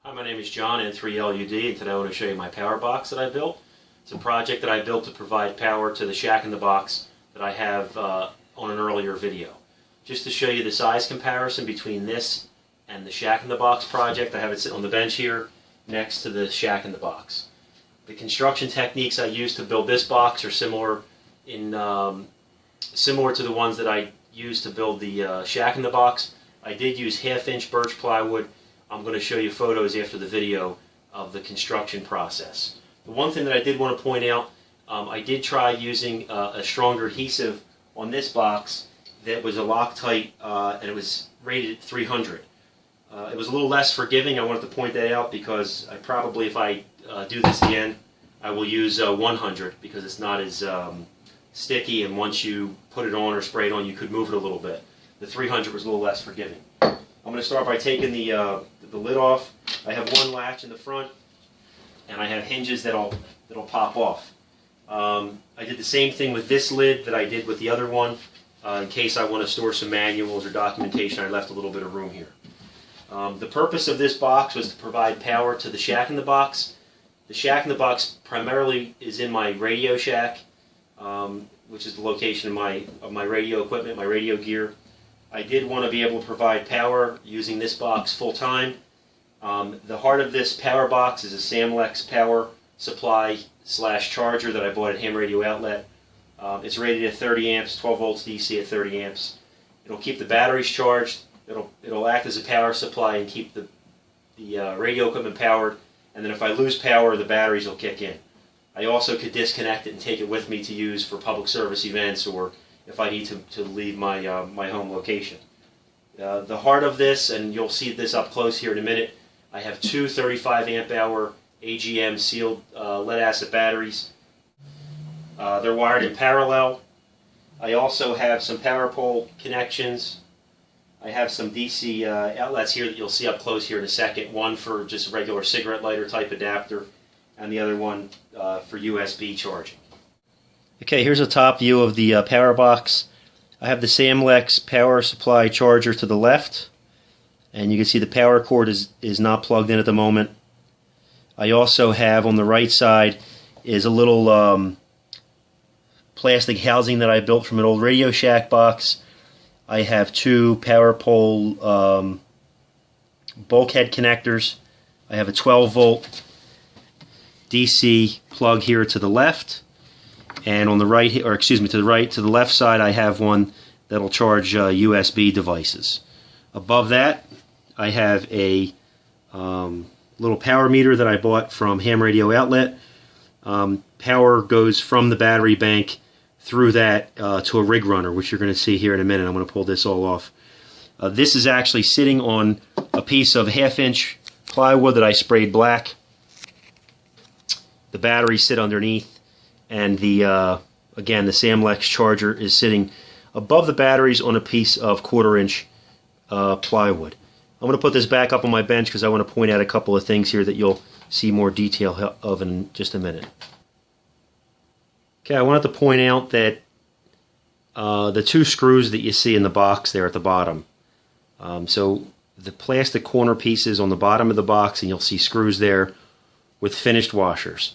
Hi, my name is John, N3LUD, and today I want to show you my PowerBox that I built. It's a project that I built to provide power to the Shack in the Box that I have on an earlier video. Just to show you the size comparison between this and the Shack in the Box project, I have it sitting on the bench here next to the Shack in the Box. The construction techniques I used to build this box are similar to the ones that I used to build the Shack in the Box. I did use 1/2-inch birch plywood. I'm going to show you photos after the video of the construction process. The one thing that I did want to point out, I did try using a stronger adhesive on this box that was a Loctite, and it was rated at 300. It was a little less forgiving. I wanted to point that out because I probably, if I do this again, I will use 100 because it's not as sticky, and once you put it on or spray it on, you could move it a little bit. The 300 was a little less forgiving. I'm going to start by taking the lid off. I have one latch in the front, and I have hinges that'll pop off. I did the same thing with this lid that I did with the other one. In case I want to store some manuals or documentation, I left a little bit of room here. The purpose of this box was to provide power to the Shack in the Box. The Shack in the Box primarily is in my radio shack, which is the location of my radio equipment, my radio gear. I did want to be able to provide power using this box full time. The heart of this power box is a Samlex power supply / charger that I bought at Ham Radio Outlet. It's rated at 30 amps, 12 volts DC at 30 amps. It'll keep the batteries charged. It'll act as a power supply and keep the radio equipment powered. And then if I lose power, the batteries will kick in. I also could disconnect it and take it with me to use for public service events, or if I need to leave my home location. The heart of this, and you'll see this up close here in a minute, I have two 35 amp hour AGM sealed lead acid batteries. They're wired in parallel. I also have some PowerPole connections. I have some DC outlets here that you'll see up close here in a second. One for just a regular cigarette lighter type adapter, and the other one for USB charging. Okay, here's a top view of the power box. I have the Samlex power supply charger to the left, and you can see the power cord is not plugged in at the moment. I also have on the right side is a little plastic housing that I built from an old Radio Shack box. I have two PowerPole bulkhead connectors. I have a 12 volt DC plug here to the left. And on the right, or excuse me, to the left side, I have one that'll charge USB devices. Above that, I have a little power meter that I bought from Ham Radio Outlet. Power goes from the battery bank through that to a rig runner, which you're going to see here in a minute. I'm going to pull this all off. This is actually sitting on a piece of 1/2-inch plywood that I sprayed black. The batteries sit underneath. And again, the Samlex charger is sitting above the batteries on a piece of 1/4-inch plywood. I'm going to put this back up on my bench because I want to point out a couple of things here that you'll see more detail of in just a minute. Okay, I wanted to point out that the two screws that you see in the box there at the bottom. So the plastic corner pieces on the bottom of the box, and you'll see screws there with finished washers.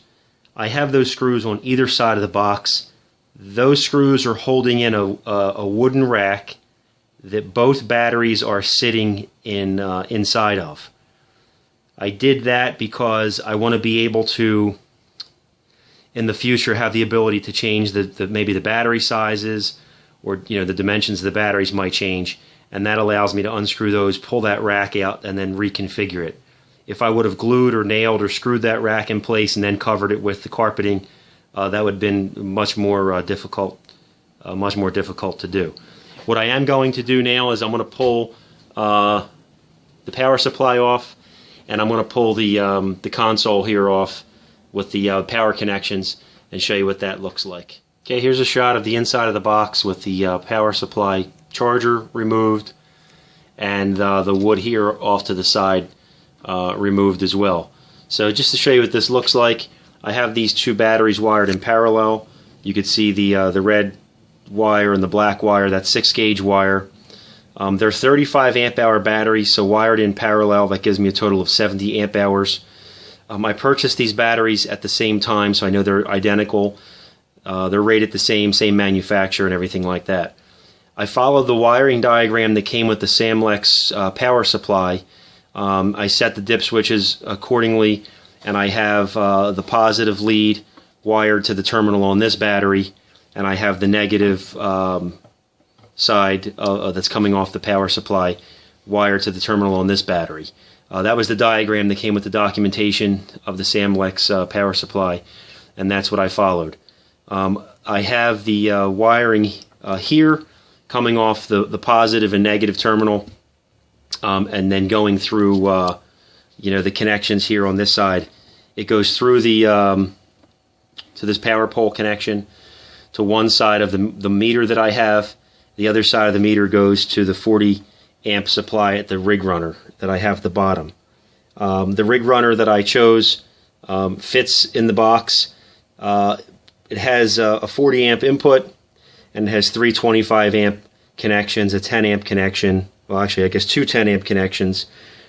I have those screws on either side of the box. Those screws are holding in a wooden rack that both batteries are sitting inside of. I did that because I want to be able to, in the future, have the ability to change maybe the battery sizes, or the dimensions of the batteries might change, and that allows me to unscrew those, pull that rack out, and then reconfigure it. If I would have glued or nailed or screwed that rack in place and then covered it with the carpeting, that would have been much more difficult to do. What I am going to do now is I'm going to pull the power supply off, and I'm going to pull the console here off with the power connections and show you what that looks like. Okay, here's a shot of the inside of the box with the power supply charger removed, and the wood here off to the side removed as well. So just to show you what this looks like, I have these two batteries wired in parallel. You can see the red wire and the black wire, that's 6-gauge wire. They're 35 amp hour batteries, so wired in parallel, that gives me a total of 70 amp hours. I purchased these batteries at the same time, so I know they're identical. They're rated the same manufacturer and everything like that. I followed the wiring diagram that came with the Samlex power supply. I set the dip switches accordingly, and I have the positive lead wired to the terminal on this battery, and I have the negative side that's coming off the power supply wired to the terminal on this battery. That was the diagram that came with the documentation of the Samlex power supply, and that's what I followed. I have the wiring here coming off the positive and negative terminal, and then going through the connections here on this side. It goes through the to this PowerPole connection to one side of the meter that I have. The other side of the meter goes to the 40 amp supply at the rig runner that I have at the bottom. The rig runner that I chose fits in the box. It has a 40 amp input, and it has three 25 amp connections, a 10 amp connection, well actually I guess two 10 amp connections,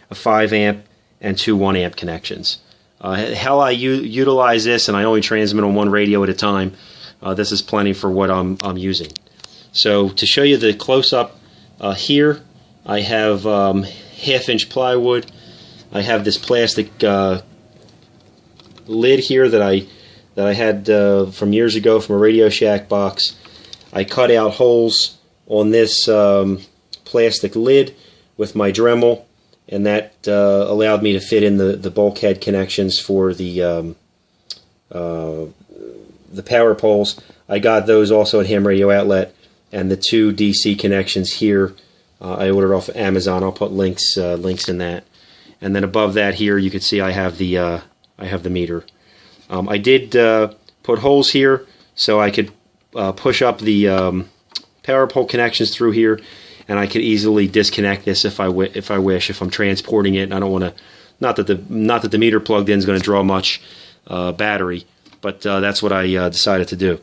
a 5 amp and two 1 amp connections. How I utilize this, and I only transmit on one radio at a time, this is plenty for what I'm using. So to show you the close-up here, I have half-inch plywood. I have this plastic lid here that I had from years ago from a Radio Shack box. I cut out holes on this plastic lid with my Dremel, and that allowed me to fit in the bulkhead connections for the power poles. I got those also at Ham Radio Outlet, and the two DC connections here I ordered off of Amazon. I'll put links in that. And then above that here, you can see I have the meter. I did put holes here so I could push up the power pole connections through here, and I could easily disconnect this if I wish. If I'm transporting it, and I don't want to. Not that the meter plugged in is going to draw much battery, but that's what I decided to do.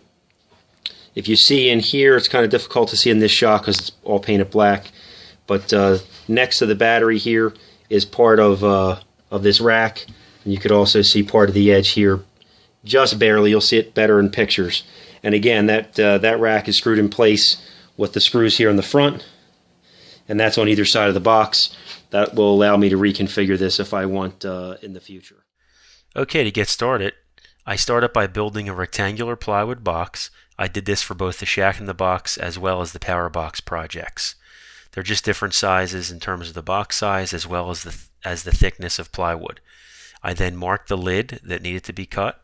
If you see in here, it's kind of difficult to see in this shot because it's all painted black. But next to the battery here is part of this rack, and you could also see part of the edge here, just barely. You'll see it better in pictures. And again, that rack is screwed in place with the screws here in the front, and that's on either side of the box. That will allow me to reconfigure this if I want in the future. Okay, to get started, I started by building a rectangular plywood box. I did this for both the Shack in the Box as well as the PowerBox projects. They're just different sizes in terms of the box size as well as the thickness of plywood. I then marked the lid that needed to be cut,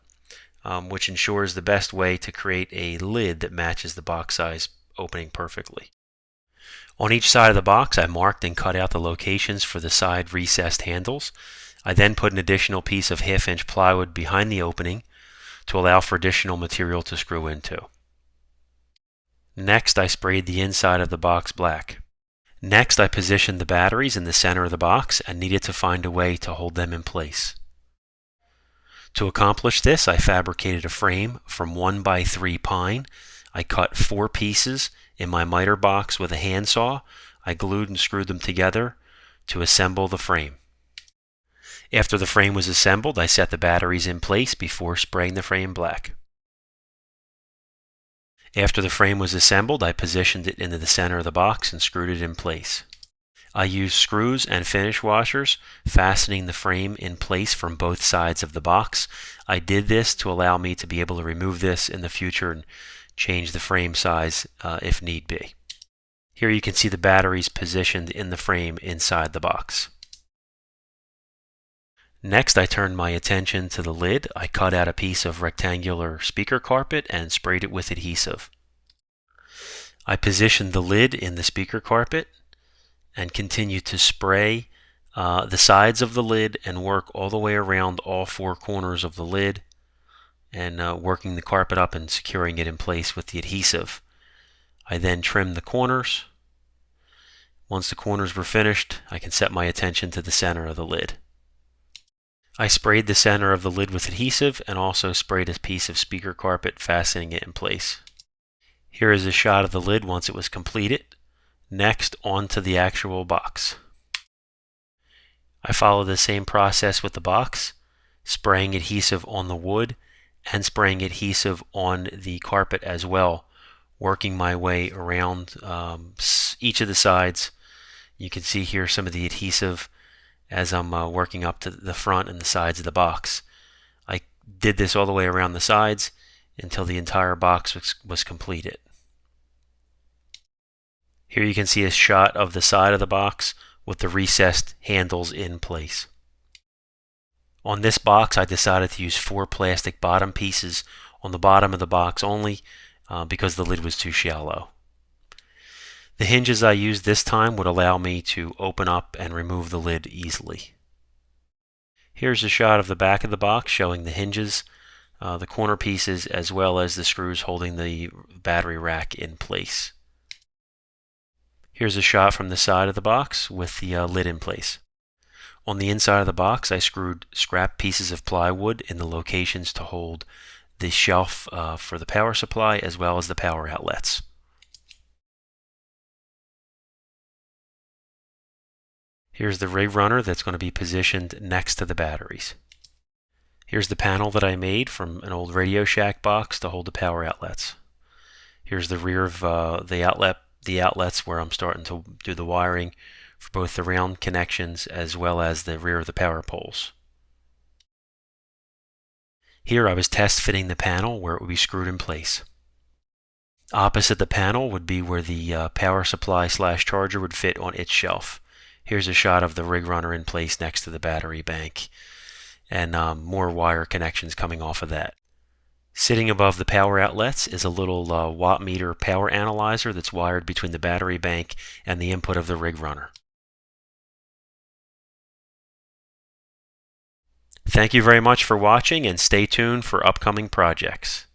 which ensures the best way to create a lid that matches the box size opening perfectly. On each side of the box, I marked and cut out the locations for the side recessed handles. I then put an additional piece of half-inch plywood behind the opening to allow for additional material to screw into. Next, I sprayed the inside of the box black. Next, I positioned the batteries in the center of the box and needed to find a way to hold them in place. To accomplish this, I fabricated a frame from 1x3 pine. I cut 4 pieces in my miter box with a handsaw. I glued and screwed them together to assemble the frame. After the frame was assembled, I set the batteries in place before spraying the frame black. After the frame was assembled, I positioned it into the center of the box and screwed it in place. I used screws and finish washers, fastening the frame in place from both sides of the box. I did this to allow me to be able to remove this in the future and change the frame size if need be. Here you can see the batteries positioned in the frame inside the box. Next, I turned my attention to the lid. I cut out a piece of rectangular speaker carpet and sprayed it with adhesive. I positioned the lid in the speaker carpet and continued to spray the sides of the lid and work all the way around all 4 corners of the lid, and working the carpet up and securing it in place with the adhesive. I then trimmed the corners. Once the corners were finished, I can set my attention to the center of the lid. I sprayed the center of the lid with adhesive and also sprayed a piece of speaker carpet, fastening it in place. Here is a shot of the lid once it was completed. Next, onto the actual box. I follow the same process with the box, spraying adhesive on the wood and spraying adhesive on the carpet as well, working my way around each of the sides. You can see here some of the adhesive as I'm working up to the front and the sides of the box. I did this all the way around the sides until the entire box was completed. Here you can see a shot of the side of the box with the recessed handles in place. On this box, I decided to use 4 plastic bottom pieces on the bottom of the box only because the lid was too shallow. The hinges I used this time would allow me to open up and remove the lid easily. Here's a shot of the back of the box showing the hinges, the corner pieces, as well as the screws holding the battery rack in place. Here's a shot from the side of the box with the lid in place. On the inside of the box, I screwed scrap pieces of plywood in the locations to hold the shelf for the power supply as well as the power outlets. Here's the rig runner that's going to be positioned next to the batteries. Here's the panel that I made from an old Radio Shack box to hold the power outlets. Here's the rear of the outlets where I'm starting to do the wiring for both the round connections as well as the rear of the power poles. Here I was test fitting the panel where it would be screwed in place. Opposite the panel would be where the power supply / charger would fit on its shelf. Here's a shot of the rig runner in place next to the battery bank and more wire connections coming off of that. Sitting above the power outlets is a little watt meter power analyzer that's wired between the battery bank and the input of the rig runner. Thank you very much for watching and stay tuned for upcoming projects.